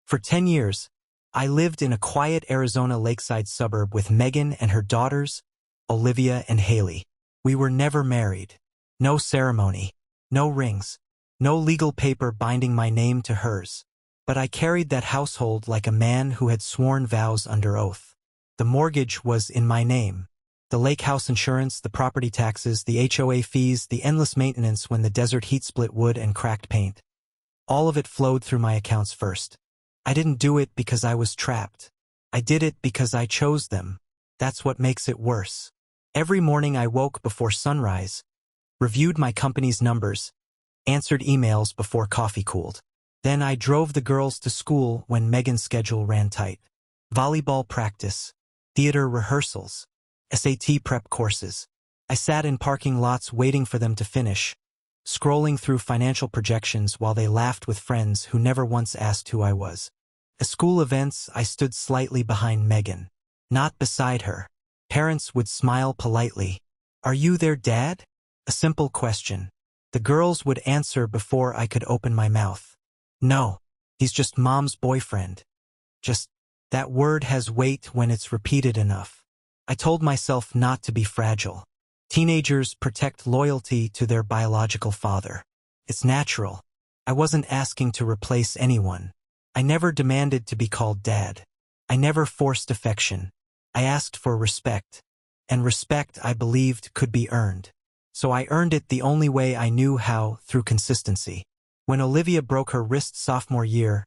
For 10 years, I lived in a quiet Arizona lakeside suburb with Megan and her daughters, Olivia and Haley. We were never married. No ceremony, no rings, no legal paper binding my name to hers. But I carried that household like a man who had sworn vows under oath. The mortgage was in my name. The lake house insurance, the property taxes, the HOA fees, the endless maintenance when the desert heat split wood and cracked paint. All of it flowed through my accounts first. I didn't do it because I was trapped. I did it because I chose them. That's what makes it worse. Every morning I woke before sunrise, reviewed my company's numbers, answered emails before coffee cooled. Then I drove the girls to school when Megan's schedule ran tight. Volleyball practice, theater rehearsals, SAT prep courses. I sat in parking lots waiting for them to finish, scrolling through financial projections while they laughed with friends who never once asked who I was. At school events, I stood slightly behind Megan, not beside her. Parents would smile politely. "Are you their dad?" A simple question. The girls would answer before I could open my mouth. "No, he's just mom's boyfriend." Just that word has weight when it's repeated enough. I told myself not to be fragile. Teenagers protect loyalty to their biological father. It's natural. I wasn't asking to replace anyone. I never demanded to be called dad. I never forced affection. I asked for respect. And respect, I believed, could be earned. So I earned it the only way I knew how, through consistency. When Olivia broke her wrist sophomore year,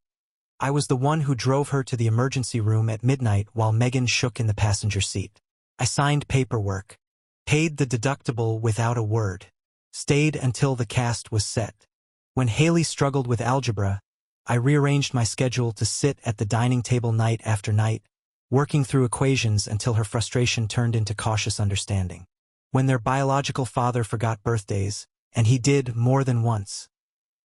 I was the one who drove her to the emergency room at midnight while Megan shook in the passenger seat. I signed paperwork, paid the deductible without a word, stayed until the cast was set. When Haley struggled with algebra, I rearranged my schedule to sit at the dining table night after night, working through equations until her frustration turned into cautious understanding. When their biological father forgot birthdays, and he did more than once,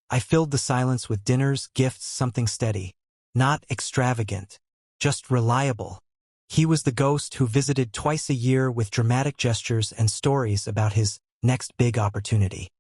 I filled the silence with dinners, gifts, something steady. Not extravagant, just reliable. He was the ghost who visited twice a year with dramatic gestures and stories about his next big opportunity.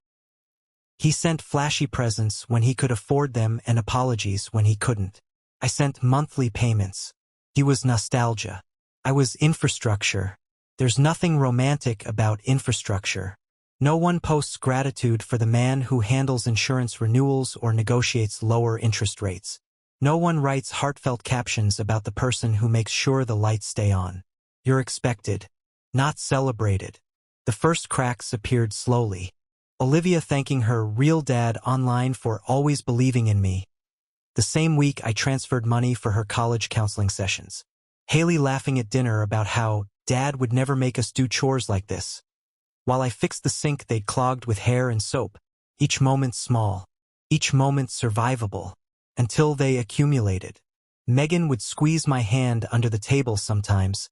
He sent flashy presents when he could afford them and apologies when he couldn't. I sent monthly payments. He was nostalgia. I was infrastructure. There's nothing romantic about infrastructure. No one posts gratitude for the man who handles insurance renewals or negotiates lower interest rates. No one writes heartfelt captions about the person who makes sure the lights stay on. You're expected, not celebrated. The first cracks appeared slowly. Olivia thanking her real dad online for always believing in me. The same week I transferred money for her college counseling sessions. Haley laughing at dinner about how Dad would never make us do chores like this. While I fixed the sink they'd clogged with hair and soap, each moment small, each moment survivable, until they accumulated. Megan would squeeze my hand under the table sometimes,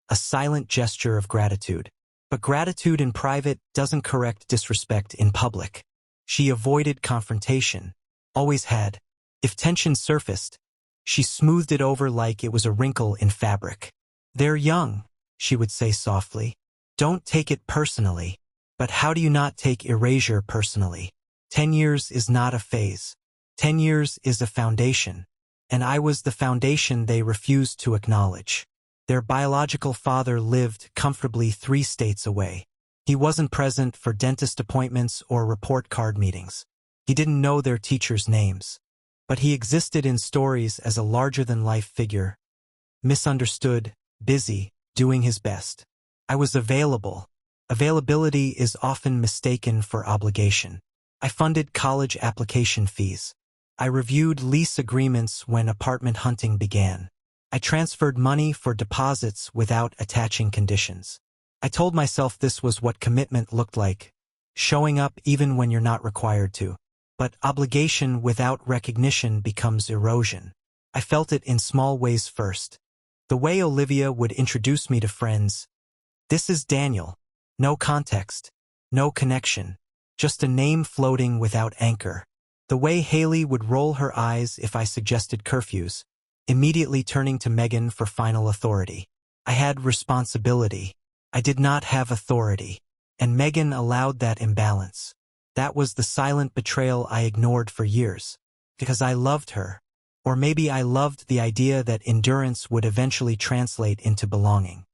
a silent gesture of gratitude. But gratitude in private doesn't correct disrespect in public. She avoided confrontation, always had. If tension surfaced, she smoothed it over like it was a wrinkle in fabric. "They're young," she would say softly. "Don't take it personally." But how do you not take erasure personally? 10 years is not a phase. 10 years is a foundation. And I was the foundation they refused to acknowledge. Their biological father lived comfortably 3 states away. He wasn't present for dentist appointments or report card meetings. He didn't know their teachers' names. But he existed in stories as a larger-than-life figure. Misunderstood, busy, doing his best. I was available. Availability is often mistaken for obligation. I funded college application fees. I reviewed lease agreements when apartment hunting began. I transferred money for deposits without attaching conditions. I told myself this was what commitment looked like, showing up even when you're not required to. But obligation without recognition becomes erosion. I felt it in small ways first. The way Olivia would introduce me to friends. "This is Daniel." No context, no connection, just a name floating without anchor. The way Haley would roll her eyes if I suggested curfews, immediately turning to Megan for final authority. I had responsibility. I did not have authority. And Megan allowed that imbalance. That was the silent betrayal I ignored for years. Because I loved her. Or maybe I loved the idea that endurance would eventually translate into belonging.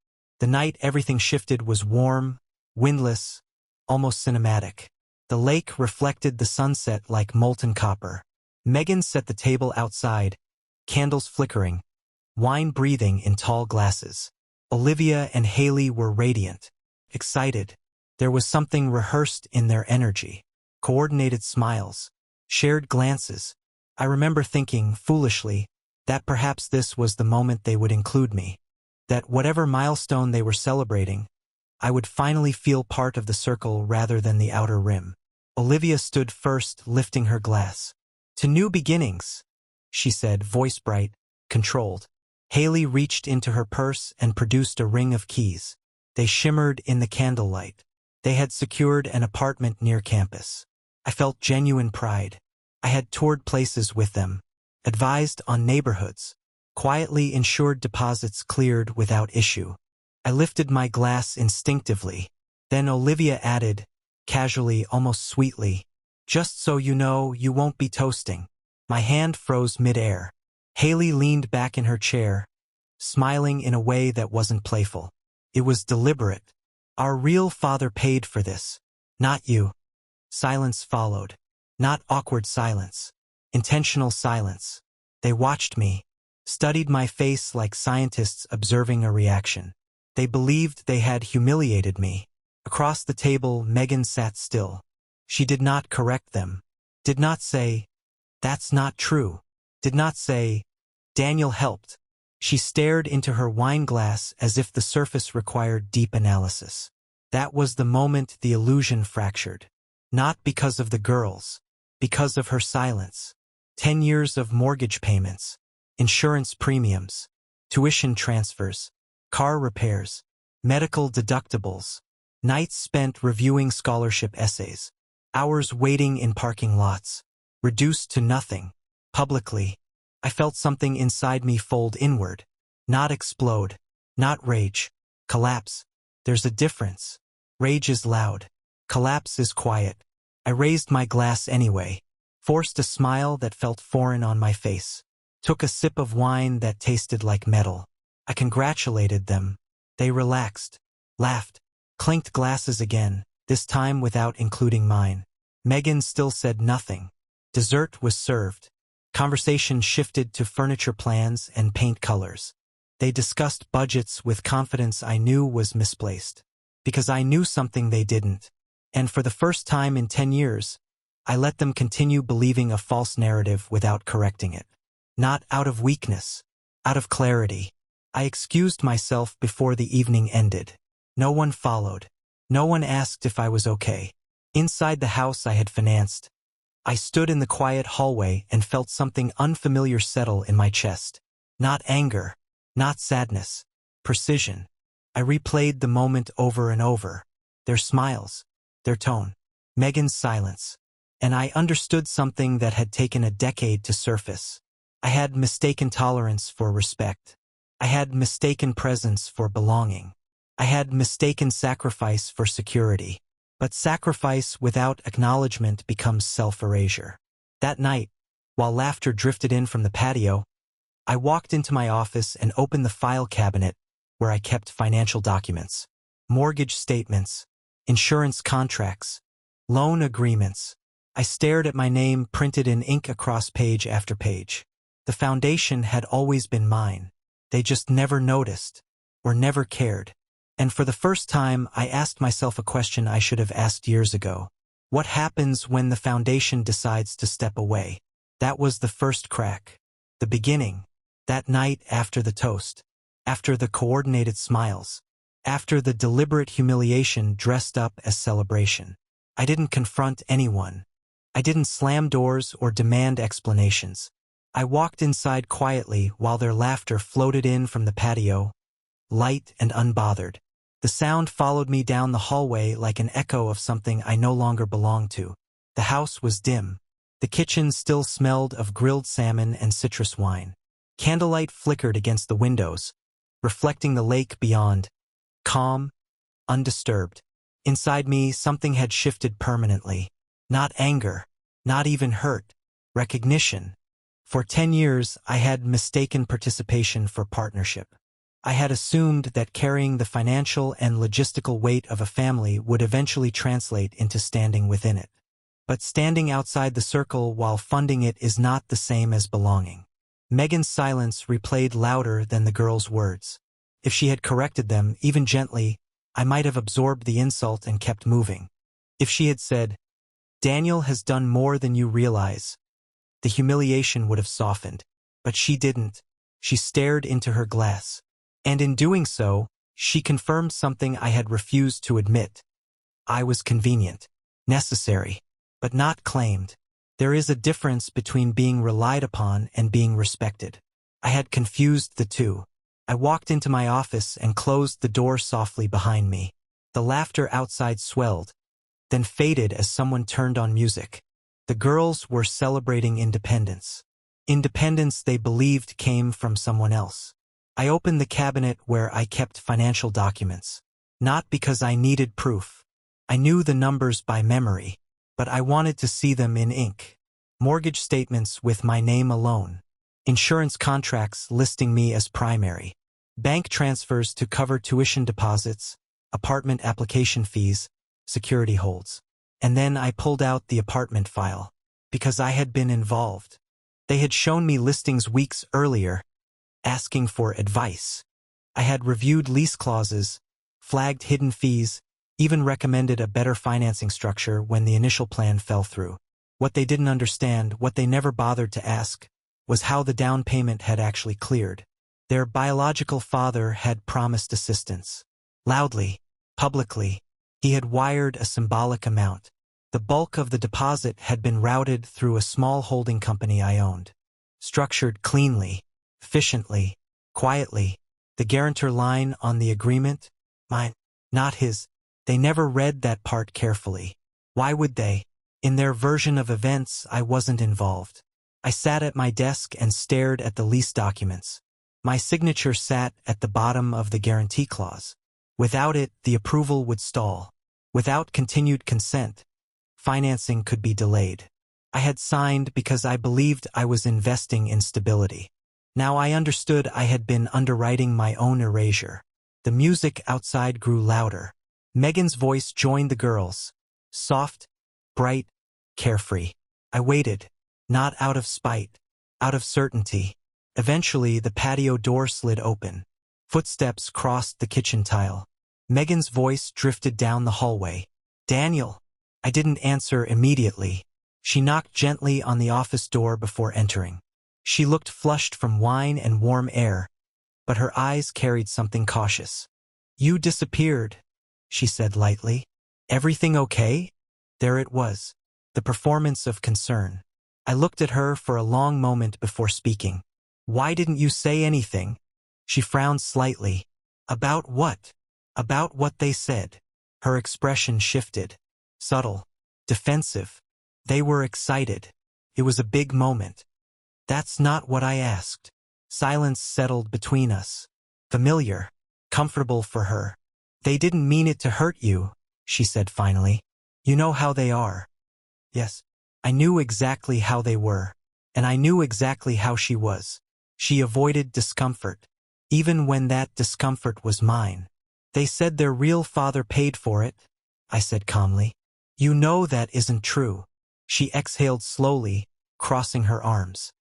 The night everything shifted was warm, windless, almost cinematic. The lake reflected the sunset like molten copper. Megan set the table outside, candles flickering, wine breathing in tall glasses. Olivia and Haley were radiant, excited. There was something rehearsed in their energy. Coordinated smiles, shared glances. I remember thinking, foolishly, that perhaps this was the moment they would include me. That whatever milestone they were celebrating, I would finally feel part of the circle rather than the outer rim. Olivia stood first, lifting her glass. "To new beginnings," she said, voice bright, controlled. Haley reached into her purse and produced a ring of keys. They shimmered in the candlelight. They had secured an apartment near campus. I felt genuine pride. I had toured places with them, advised on neighborhoods, quietly ensured deposits cleared without issue. I lifted my glass instinctively. Then Olivia added, casually, almost sweetly, "Just so you know, you won't be toasting." My hand froze mid-air. Haley leaned back in her chair, smiling in a way that wasn't playful. It was deliberate. "Our real father paid for this, not you." Silence followed. Not awkward silence. Intentional silence. They watched me, studied my face like scientists observing a reaction. They believed they had humiliated me. Across the table, Megan sat still. She did not correct them. Did not say, "That's not true." Did not say, "Daniel helped." She stared into her wine glass as if the surface required deep analysis. That was the moment the illusion fractured. Not because of the girls. Because of her silence. 10 years of mortgage payments, insurance premiums, tuition transfers, car repairs, medical deductibles, nights spent reviewing scholarship essays, hours waiting in parking lots, reduced to nothing, publicly. I felt something inside me fold inward, not explode, not rage, collapse. There's a difference. Rage is loud. Collapse is quiet. I raised my glass anyway, forced a smile that felt foreign on my face, took a sip of wine that tasted like metal. I congratulated them. They relaxed, laughed, clinked glasses again, this time without including mine. Megan still said nothing. Dessert was served. Conversation shifted to furniture plans and paint colors. They discussed budgets with confidence I knew was misplaced, because I knew something they didn't. And for the first time in 10 years, I let them continue believing a false narrative without correcting it. Not out of weakness, out of clarity. I excused myself before the evening ended. No one followed. No one asked if I was okay. Inside the house I had financed, I stood in the quiet hallway and felt something unfamiliar settle in my chest. Not anger, not sadness, precision. I replayed the moment over and over. Their smiles, their tone, Megan's silence. And I understood something that had taken a decade to surface. I had mistaken tolerance for respect. I had mistaken presence for belonging. I had mistaken sacrifice for security. But sacrifice without acknowledgement becomes self-erasure. That night, while laughter drifted in from the patio, I walked into my office and opened the file cabinet where I kept financial documents, mortgage statements, insurance contracts, loan agreements. I stared at my name printed in ink across page after page. The foundation had always been mine. They just never noticed, or never cared. And for the first time, I asked myself a question I should have asked years ago. What happens when the foundation decides to step away? That was the first crack. The beginning. That night after the toast. After the coordinated smiles. After the deliberate humiliation dressed up as celebration. I didn't confront anyone. I didn't slam doors or demand explanations. I walked inside quietly while their laughter floated in from the patio, light and unbothered. The sound followed me down the hallway like an echo of something I no longer belonged to. The house was dim. The kitchen still smelled of grilled salmon and citrus wine. Candlelight flickered against the windows, reflecting the lake beyond, calm, undisturbed. Inside me, something had shifted permanently. Not anger, not even hurt, recognition. For 10 years, I had mistaken participation for partnership. I had assumed that carrying the financial and logistical weight of a family would eventually translate into standing within it. But standing outside the circle while funding it is not the same as belonging. Megan's silence replayed louder than the girl's words. If she had corrected them, even gently, I might have absorbed the insult and kept moving. If she had said, "Daniel has done more than you realize," the humiliation would have softened. But she didn't. She stared into her glass. And in doing so, she confirmed something I had refused to admit. I was convenient, necessary, but not claimed. There is a difference between being relied upon and being respected. I had confused the two. I walked into my office and closed the door softly behind me. The laughter outside swelled, then faded as someone turned on music. The girls were celebrating independence. Independence they believed came from someone else. I opened the cabinet where I kept financial documents. Not because I needed proof. I knew the numbers by memory, but I wanted to see them in ink. Mortgage statements with my name alone. Insurance contracts listing me as primary. Bank transfers to cover tuition deposits, apartment application fees, security holds. And then I pulled out the apartment file, because I had been involved. They had shown me listings weeks earlier, asking for advice. I had reviewed lease clauses, flagged hidden fees, even recommended a better financing structure when the initial plan fell through. What they didn't understand, what they never bothered to ask, was how the down payment had actually cleared. Their biological father had promised assistance. Loudly, publicly, he had wired a symbolic amount. The bulk of the deposit had been routed through a small holding company I owned. Structured cleanly, efficiently, quietly. The guarantor line on the agreement? Mine, not his. They never read that part carefully. Why would they? In their version of events, I wasn't involved. I sat at my desk and stared at the lease documents. My signature sat at the bottom of the guarantee clause. Without it, the approval would stall. Without continued consent, financing could be delayed. I had signed because I believed I was investing in stability. Now I understood I had been underwriting my own erasure. The music outside grew louder. Megan's voice joined the girls. Soft, bright, carefree. I waited, not out of spite, out of certainty. Eventually, the patio door slid open. Footsteps crossed the kitchen tile. Megan's voice drifted down the hallway. "Daniel." I didn't answer immediately. She knocked gently on the office door before entering. She looked flushed from wine and warm air, but her eyes carried something cautious. "You disappeared," she said lightly. "Everything okay?" There it was, the performance of concern. I looked at her for a long moment before speaking. "Why didn't you say anything?" She frowned slightly. "About what?" "About what they said." Her expression shifted. Subtle. Defensive. They were excited. It was a big moment. "That's not what I asked." Silence settled between us. Familiar. Comfortable for her. "They didn't mean it to hurt you," she said finally. "You know how they are." Yes. I knew exactly how they were. And I knew exactly how she was. She avoided discomfort, even when that discomfort was mine. "They said their real father paid for it," I said calmly. "You know that isn't true." She exhaled slowly, crossing her arms.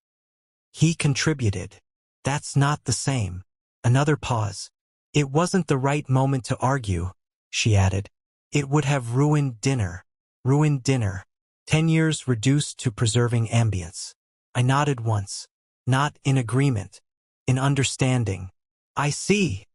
"He contributed." "That's not the same." Another pause. "It wasn't the right moment to argue," she added. "It would have ruined dinner." Ruined dinner. 10 years reduced to preserving ambience. I nodded once. Not in agreement. In understanding. "I see,"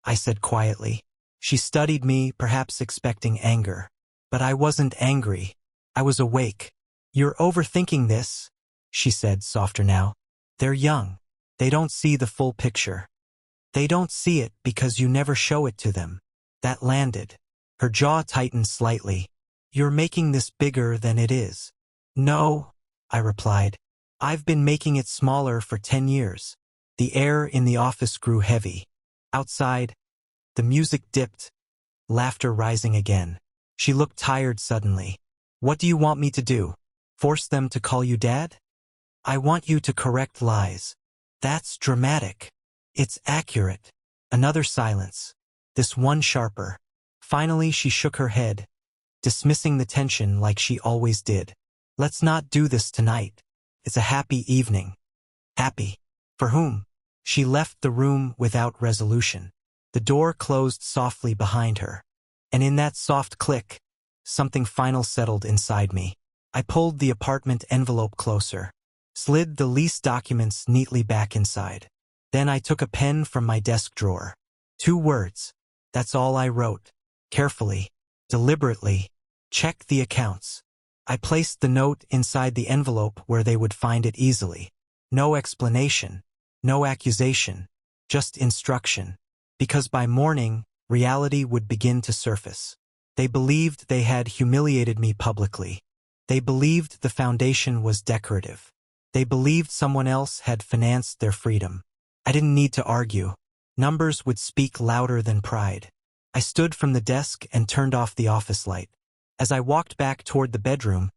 I said quietly. She studied me, perhaps expecting anger. But I wasn't angry. I was awake. "You're overthinking this," she said, softer now. "They're young. They don't see the full picture. They don't see it because you never show it to them." That landed. Her jaw tightened slightly. "You're making this bigger than it is." "No," I replied. "I've been making it smaller for 10 years. The air in the office grew heavy. Outside, the music dipped, laughter rising again. She looked tired suddenly. "What do you want me to do? Force them to call you Dad?" I want you to correct lies. That's dramatic. It's accurate. Another silence. This one sharper. Finally, she shook her head, dismissing the tension like she always did. Let's not do this tonight. It's a happy evening. Happy. For whom? She left the room without resolution. The door closed softly behind her. And in that soft click, something final settled inside me. I pulled the apartment envelope closer, slid the lease documents neatly back inside. Then I took a pen from my desk drawer. 2 words. That's all I wrote. Carefully, deliberately, check the accounts. I placed the note inside the envelope where they would find it easily. No explanation, no accusation, just instruction. Because by morning, reality would begin to surface. They believed they had humiliated me publicly. They believed the foundation was decorative. They believed someone else had financed their freedom. I didn't need to argue. Numbers would speak louder than pride. I stood from the desk and turned off the office light. As I walked back toward the bedroom,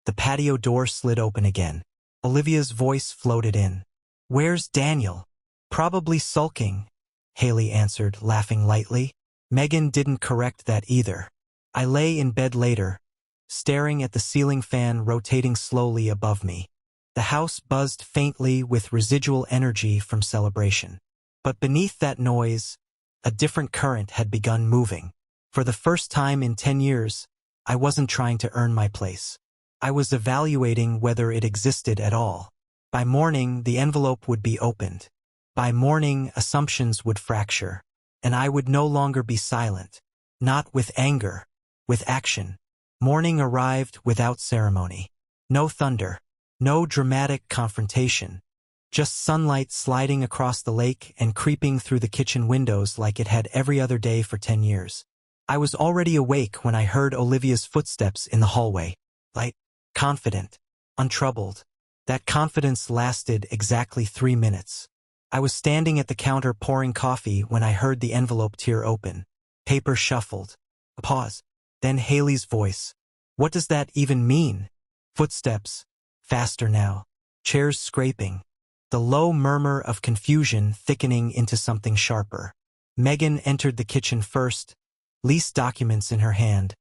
the patio door slid open again. Olivia's voice floated in. "Where's Daniel?" "Probably sulking," Haley answered, laughing lightly. Megan didn't correct that either. I lay in bed later, staring at the ceiling fan rotating slowly above me. The house buzzed faintly with residual energy from celebration. But beneath that noise, a different current had begun moving. For the first time in 10 years, I wasn't trying to earn my place. I was evaluating whether it existed at all. By morning, the envelope would be opened. By morning, assumptions would fracture. And I would no longer be silent. Not with anger, with action. Morning arrived without ceremony. No thunder. No dramatic confrontation. Just sunlight sliding across the lake and creeping through the kitchen windows like it had every other day for 10 years. I was already awake when I heard Olivia's footsteps in the hallway. Light, confident, untroubled. That confidence lasted exactly 3 minutes. I was standing at the counter pouring coffee when I heard the envelope tear open. Paper shuffled. A pause. Then Haley's voice. "What does that even mean?" Footsteps. Faster now. Chairs scraping. The low murmur of confusion thickening into something sharper. Megan entered the kitchen first, lease documents in her hand.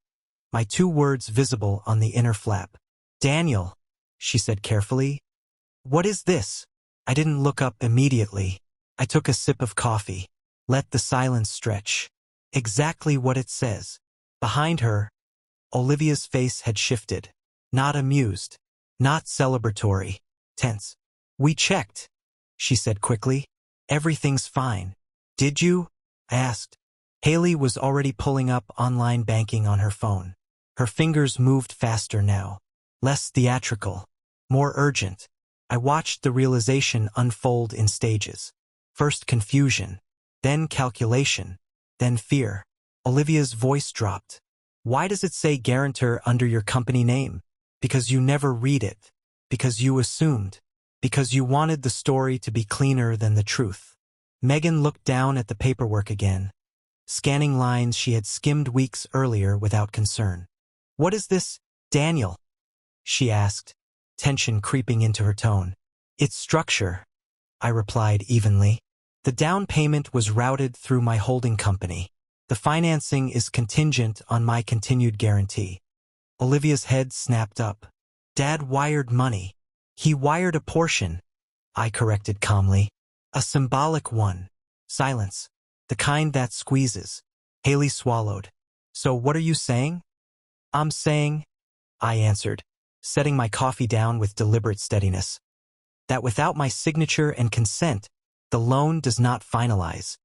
My 2 words visible on the inner flap. "Daniel," she said carefully. "What is this?" I didn't look up immediately. I took a sip of coffee. Let the silence stretch. Exactly what it says. Behind her, Olivia's face had shifted. Not amused. Not celebratory. Tense. "We checked," she said quickly. "Everything's fine." "Did you?" I asked. Haley was already pulling up online banking on her phone. Her fingers moved faster now. Less theatrical. More urgent. I watched the realization unfold in stages. First confusion. Then calculation. Then fear. Olivia's voice dropped. "Why does it say guarantor under your company name?" "Because you never read it. Because you assumed. Because you wanted the story to be cleaner than the truth." Megan looked down at the paperwork again, scanning lines she had skimmed weeks earlier without concern. "What is this, Daniel?" she asked, tension creeping into her tone. "It's structure," I replied evenly. "The down payment was routed through my holding company. The financing is contingent on my continued guarantee." Olivia's head snapped up. "Dad wired money." "He wired a portion," I corrected calmly. "A symbolic one." Silence. The kind that squeezes. Haley swallowed. "So what are you saying?" "I'm saying," I answered, setting my coffee down with deliberate steadiness, "that without my signature and consent, the loan does not finalize."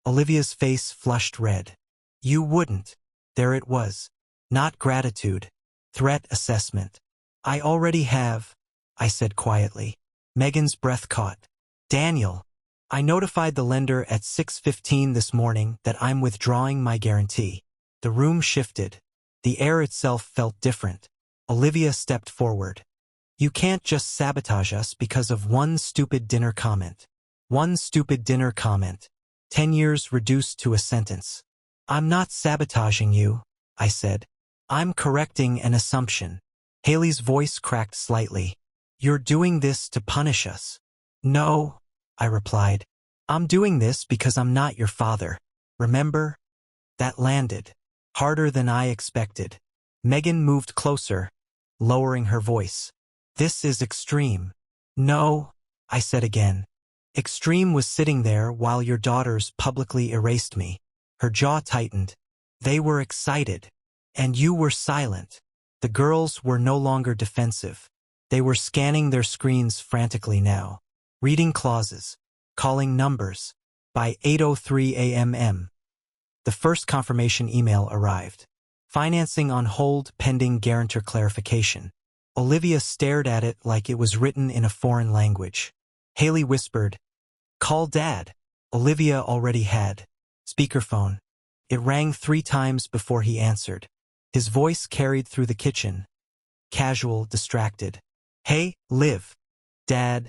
Olivia's face flushed red. "You wouldn't." There it was. Not gratitude. Threat assessment. "I already have," I said quietly. Megan's breath caught. "Daniel, I notified the lender at 6:15 this morning that I'm withdrawing my guarantee." The room shifted. The air itself felt different. Olivia stepped forward. "You can't just sabotage us because of one stupid dinner comment." One stupid dinner comment. 10 years reduced to a sentence. "I'm not sabotaging you," I said. "I'm correcting an assumption." Haley's voice cracked slightly. You're doing this to punish us. No, I replied. I'm doing this because I'm not your father. Remember? That landed. Harder than I expected. Megan moved closer, lowering her voice. This is extreme. No, I said again. Extreme was sitting there while your daughters publicly erased me. Her jaw tightened. They were excited. And you were silent. The girls were no longer defensive. They were scanning their screens frantically now. Reading clauses. Calling numbers. By 8:03 a.m. The first confirmation email arrived. Financing on hold pending guarantor clarification. Olivia stared at it like it was written in a foreign language. Haley whispered, "Call Dad." Olivia already had. Speakerphone. It rang 3 times before he answered. His voice carried through the kitchen. Casual, distracted. "Hey, Liv. Dad.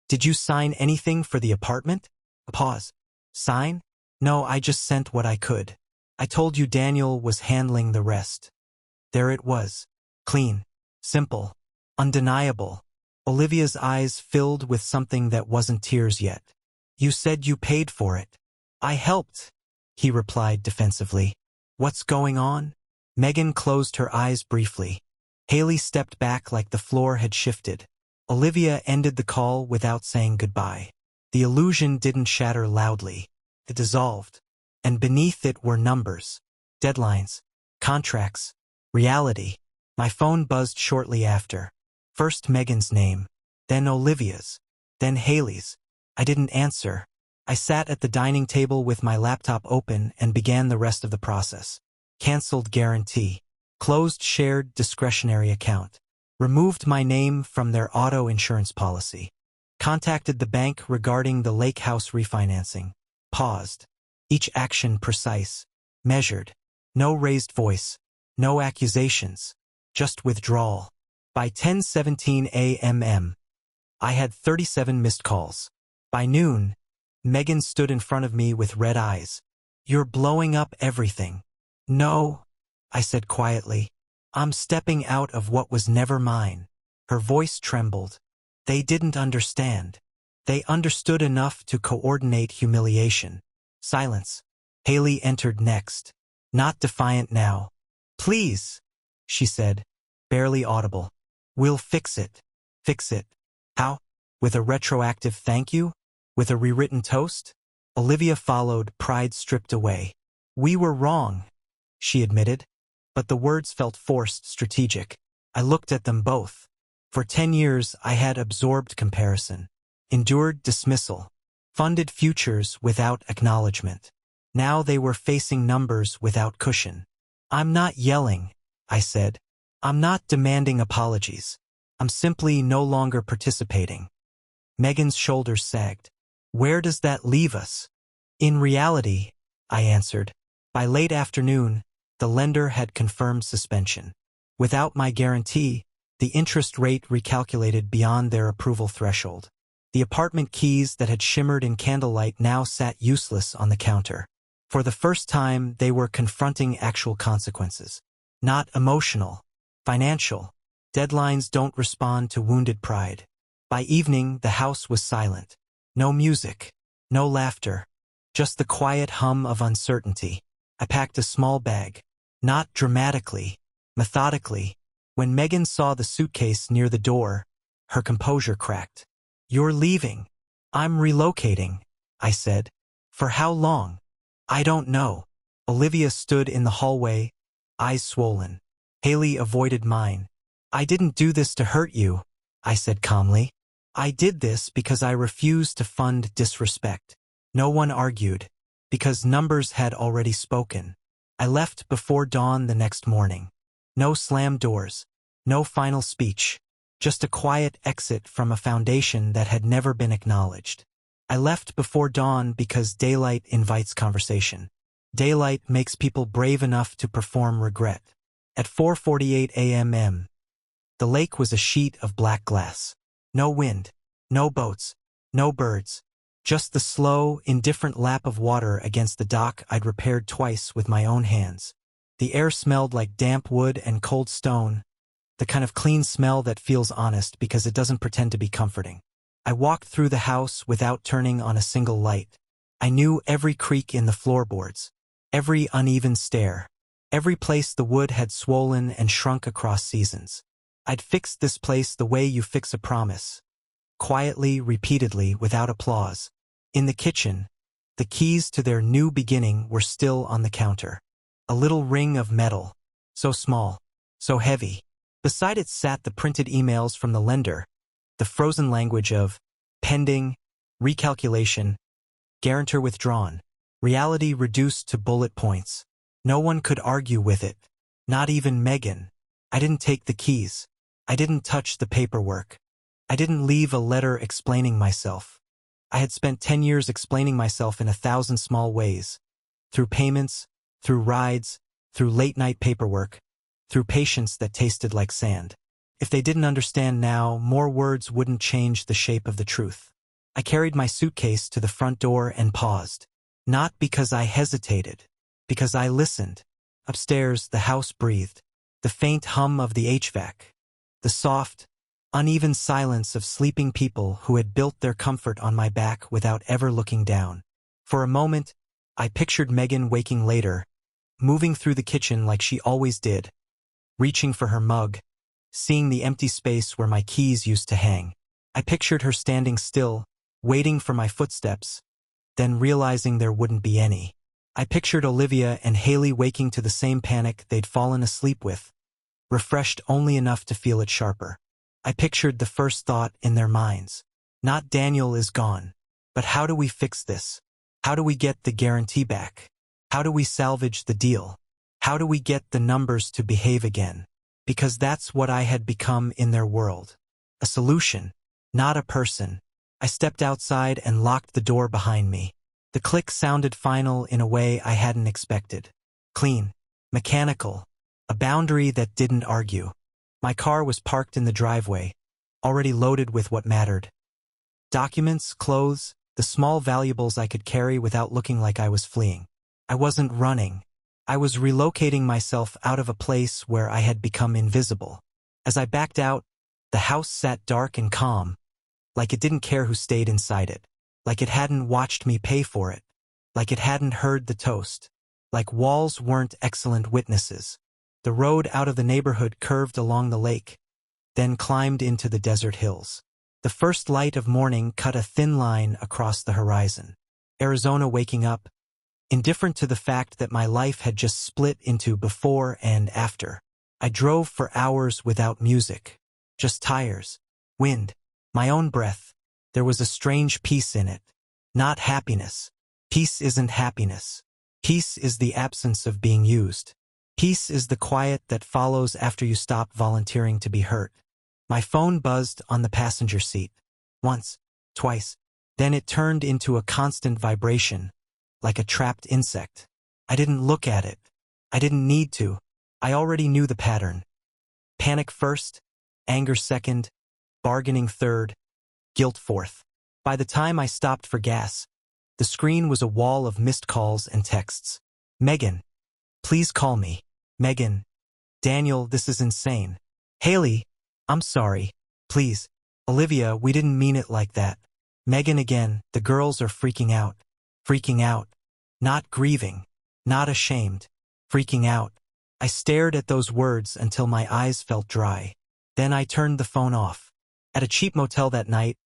Did you sign anything for the apartment?" A pause. "Sign? No, I just sent what I could. I told you Daniel was handling the rest." There it was. Clean. Simple. Undeniable. Olivia's eyes filled with something that wasn't tears yet. "You said you paid for it." "I helped," he replied defensively. "What's going on?" Megan closed her eyes briefly. Haley stepped back like the floor had shifted. Olivia ended the call without saying goodbye. The illusion didn't shatter loudly. It dissolved. And beneath it were numbers. Deadlines. Contracts. Reality. My phone buzzed shortly after. First Megan's name. Then Olivia's. Then Haley's. I didn't answer. I sat at the dining table with my laptop open and began the rest of the process. Cancelled guarantee. Closed shared discretionary account. Removed my name from their auto insurance policy. Contacted the bank regarding the lake house refinancing. Paused. Each action precise. Measured. No raised voice. No accusations. Just withdrawal. By 10:17 a.m. I had 37 missed calls. By noon, Megan stood in front of me with red eyes. "You're blowing up everything." "No," I said quietly. "I'm stepping out of what was never mine." Her voice trembled. They didn't understand. They understood enough to coordinate humiliation. Silence. Haley entered next. Not defiant now. "Please," she said, barely audible. "We'll fix it." Fix it. How? With a retroactive thank you? With a rewritten toast? Olivia followed, pride stripped away. "We were wrong," she admitted. But the words felt forced, strategic. I looked at them both. For 10 years, I had absorbed comparison. Endured dismissal. Funded futures without acknowledgement. Now they were facing numbers without cushion. "I'm not yelling," I said. "I'm not demanding apologies. I'm simply no longer participating." Megan's shoulders sagged. "Where does that leave us?" "In reality," I answered. By late afternoon, the lender had confirmed suspension. Without my guarantee, the interest rate recalculated beyond their approval threshold. The apartment keys that had shimmered in candlelight now sat useless on the counter. For the first time, they were confronting actual consequences. Not emotional. Financial. Deadlines don't respond to wounded pride. By evening, the house was silent. No music. No laughter. Just the quiet hum of uncertainty. I packed a small bag. Not dramatically. Methodically. When Megan saw the suitcase near the door, her composure cracked. "You're leaving." "I'm relocating," I said. "For how long?" "I don't know." Olivia stood in the hallway, eyes swollen. Haley avoided mine. "I didn't do this to hurt you," I said calmly. "I did this because I refused to fund disrespect." No one argued, because numbers had already spoken. I left before dawn the next morning. No slammed doors. No final speech. Just a quiet exit from a foundation that had never been acknowledged. I left before dawn because daylight invites conversation. Daylight makes people brave enough to perform regret. At 4:48 a.m., the lake was a sheet of black glass. No wind. No boats. No birds. Just the slow, indifferent lap of water against the dock I'd repaired twice with my own hands. The air smelled like damp wood and cold stone, The kind of clean smell that feels honest because it doesn't pretend to be comforting. I walked through the house without turning on a single light. I knew every creak in the floorboards, every uneven stair, every place the wood had swollen and shrunk across seasons. I'd fixed this place the way you fix a promise. Quietly, repeatedly, without applause. In the kitchen, the keys to their new beginning were still on the counter. A little ring of metal, so small, so heavy. Beside it sat the printed emails from the lender, the frozen language of pending, recalculation, guarantor withdrawn, reality reduced to bullet points. No one could argue with it, not even Megan. I didn't take the keys. I didn't touch the paperwork. I didn't leave a letter explaining myself. I had spent 10 years explaining myself in 1,000 small ways. Through payments, through rides, through late-night paperwork, through patience that tasted like sand. If they didn't understand now, more words wouldn't change the shape of the truth. I carried my suitcase to the front door and paused. Not because I hesitated, because I listened. Upstairs, the house breathed. The faint hum of the HVAC. The soft, uneven silence of sleeping people who had built their comfort on my back without ever looking down. For a moment, I pictured Megan waking later, moving through the kitchen like she always did, reaching for her mug, seeing the empty space where my keys used to hang. I pictured her standing still, waiting for my footsteps, then realizing there wouldn't be any. I pictured Olivia and Haley waking to the same panic they'd fallen asleep with, refreshed only enough to feel it sharper. I pictured the first thought in their minds. Not Daniel is gone, but how do we fix this? How do we get the guarantee back? How do we salvage the deal? How do we get the numbers to behave again? Because that's what I had become in their world. A solution, not a person. I stepped outside and locked the door behind me. The click sounded final in a way I hadn't expected. Clean, mechanical, a boundary that didn't argue. My car was parked in the driveway, already loaded with what mattered. Documents, clothes, the small valuables I could carry without looking like I was fleeing. I wasn't running. I was relocating myself out of a place where I had become invisible. As I backed out, the house sat dark and calm, like it didn't care who stayed inside it, like it hadn't watched me pay for it, like it hadn't heard the toast, like walls weren't excellent witnesses. The road out of the neighborhood curved along the lake, then climbed into the desert hills. The first light of morning cut a thin line across the horizon. Arizona waking up, indifferent to the fact that my life had just split into before and after. I drove for hours without music, just tires, wind, my own breath. There was a strange peace in it, not happiness. Peace isn't happiness. Peace is the absence of being used. Peace is the quiet that follows after you stop volunteering to be hurt. My phone buzzed on the passenger seat. Once, twice. Then it turned into a constant vibration, like a trapped insect. I didn't look at it. I didn't need to. I already knew the pattern. Panic first, anger second, bargaining third, guilt fourth. By the time I stopped for gas, the screen was a wall of missed calls and texts. Megan, please call me. Megan, Daniel, this is insane. Haley, I'm sorry. Please. Olivia, we didn't mean it like that. Megan again, the girls are freaking out. Freaking out. Not grieving. Not ashamed. Freaking out. I stared at those words until my eyes felt dry. Then I turned the phone off. At a cheap motel that night,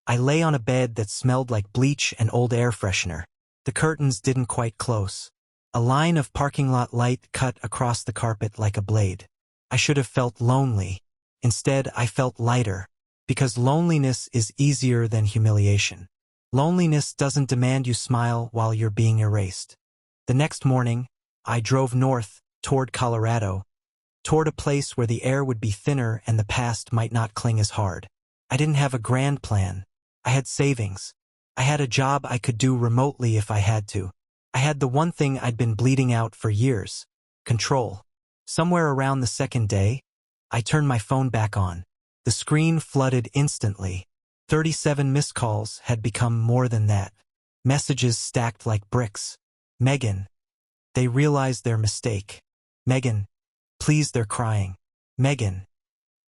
I lay on a bed that smelled like bleach and old air freshener. The curtains didn't quite close. A line of parking lot light cut across the carpet like a blade. I should have felt lonely. Instead, I felt lighter. Because loneliness is easier than humiliation. Loneliness doesn't demand you smile while you're being erased. The next morning, I drove north, toward Colorado, toward a place where the air would be thinner and the past might not cling as hard. I didn't have a grand plan. I had savings. I had a job I could do remotely if I had to. I had the one thing I'd been bleeding out for years: control. Somewhere around the second day, I turned my phone back on. The screen flooded instantly. 37 missed calls had become more than that. Messages stacked like bricks. Megan. They realized their mistake. Megan. Please, they're crying. Megan.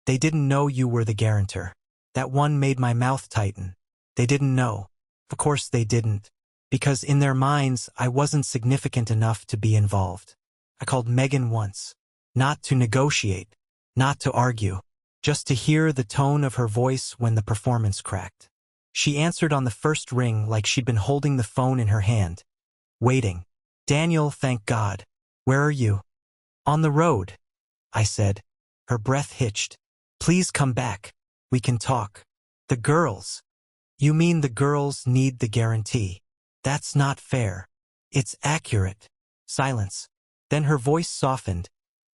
They didn't know you were the guarantor. That one made my mouth tighten. They didn't know. Of course they didn't. Because in their minds, I wasn't significant enough to be involved. I called Megan once. Not to negotiate. Not to argue. Just to hear the tone of her voice when the performance cracked. She answered on the first ring like she'd been holding the phone in her hand. Waiting. Daniel, thank God. Where are you? On the road, I said. Her breath hitched. Please come back. We can talk. The girls. You mean the girls need the guarantee? That's not fair. It's accurate. Silence. Then her voice softened,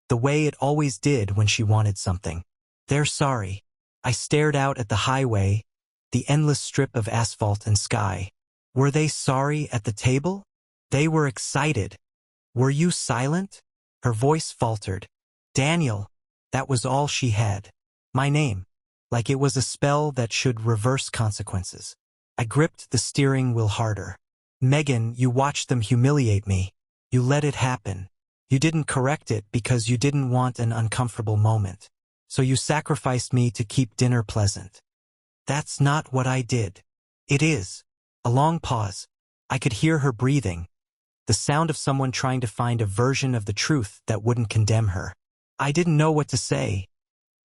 the way it always did when she wanted something. They're sorry. I stared out at the highway, the endless strip of asphalt and sky. Were they sorry at the table? They were excited. Were you silent? Her voice faltered. Daniel. That was all she had. My name. Like it was a spell that should reverse consequences. I gripped the steering wheel harder. Megan, you watched them humiliate me. You let it happen. You didn't correct it because you didn't want an uncomfortable moment. So you sacrificed me to keep dinner pleasant. That's not what I did. It is. A long pause. I could hear her breathing. The sound of someone trying to find a version of the truth that wouldn't condemn her. I didn't know what to say,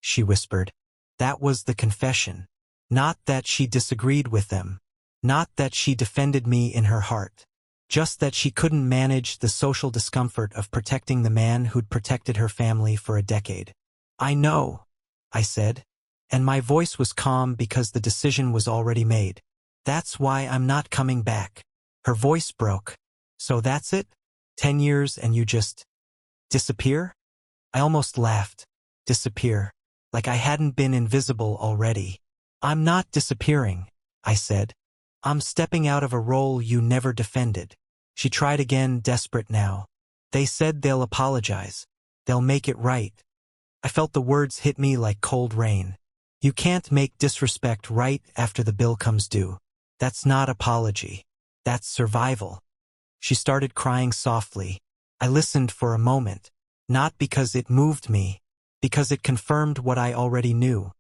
she whispered. That was the confession. Not that she disagreed with them. Not that she defended me in her heart. Just that she couldn't manage the social discomfort of protecting the man who'd protected her family for a decade. I know, I said, and my voice was calm because the decision was already made. That's why I'm not coming back. Her voice broke. So that's it? 10 years and you just disappear? I almost laughed. Disappear. Like I hadn't been invisible already. I'm not disappearing, I said. I'm stepping out of a role you never defended. She tried again, desperate now. They said they'll apologize. They'll make it right. I felt the words hit me like cold rain. You can't make disrespect right after the bill comes due. That's not apology. That's survival. She started crying softly. I listened for a moment. Not because it moved me, because it confirmed what I already knew.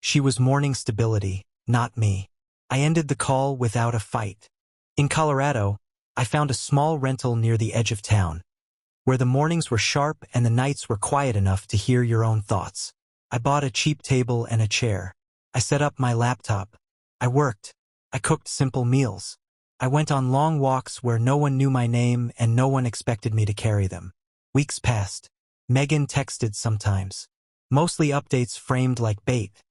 She was mourning stability, not me. I ended the call without a fight. In Colorado, I found a small rental near the edge of town, where the mornings were sharp and the nights were quiet enough to hear your own thoughts. I bought a cheap table and a chair. I set up my laptop. I worked. I cooked simple meals. I went on long walks where no one knew my name and no one expected me to carry them. Weeks passed. Megan texted sometimes. Mostly updates framed like bait.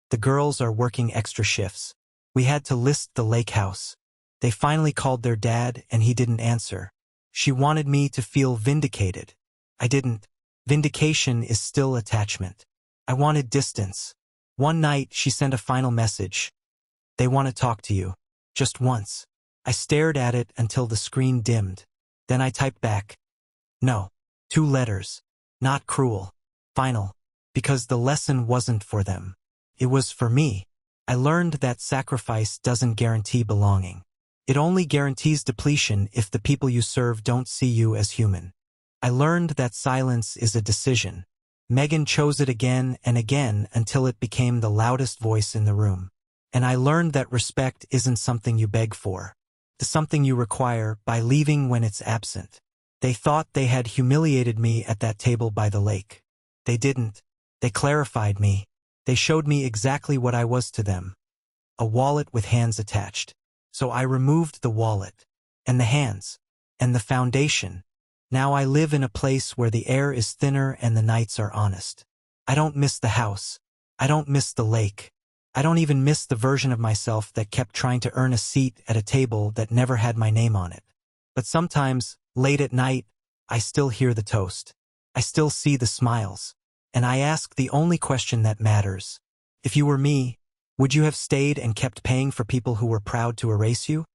The girls are working extra shifts. We had to list the lake house. They finally called their dad and he didn't answer. She wanted me to feel vindicated. I didn't. Vindication is still attachment. I wanted distance. One night she sent a final message. They want to talk to you. Just once. I stared at it until the screen dimmed. Then I typed back. No. 2 letters. Not cruel. Final. Because the lesson wasn't for them. It was for me. I learned that sacrifice doesn't guarantee belonging. It only guarantees depletion if the people you serve don't see you as human. I learned that silence is a decision. Megan chose it again and again until it became the loudest voice in the room. And I learned that respect isn't something you beg for. It's something you require by leaving when it's absent. They thought they had humiliated me at that table by the lake. They didn't. They clarified me. They showed me exactly what I was to them. A wallet with hands attached. So I removed the wallet. And the hands. And the foundation. Now I live in a place where the air is thinner and the nights are honest. I don't miss the house. I don't miss the lake. I don't even miss the version of myself that kept trying to earn a seat at a table that never had my name on it. But sometimes, late at night, I still hear the toast. I still see the smiles. And I ask the only question that matters. If you were me, would you have stayed and kept paying for people who were proud to erase you?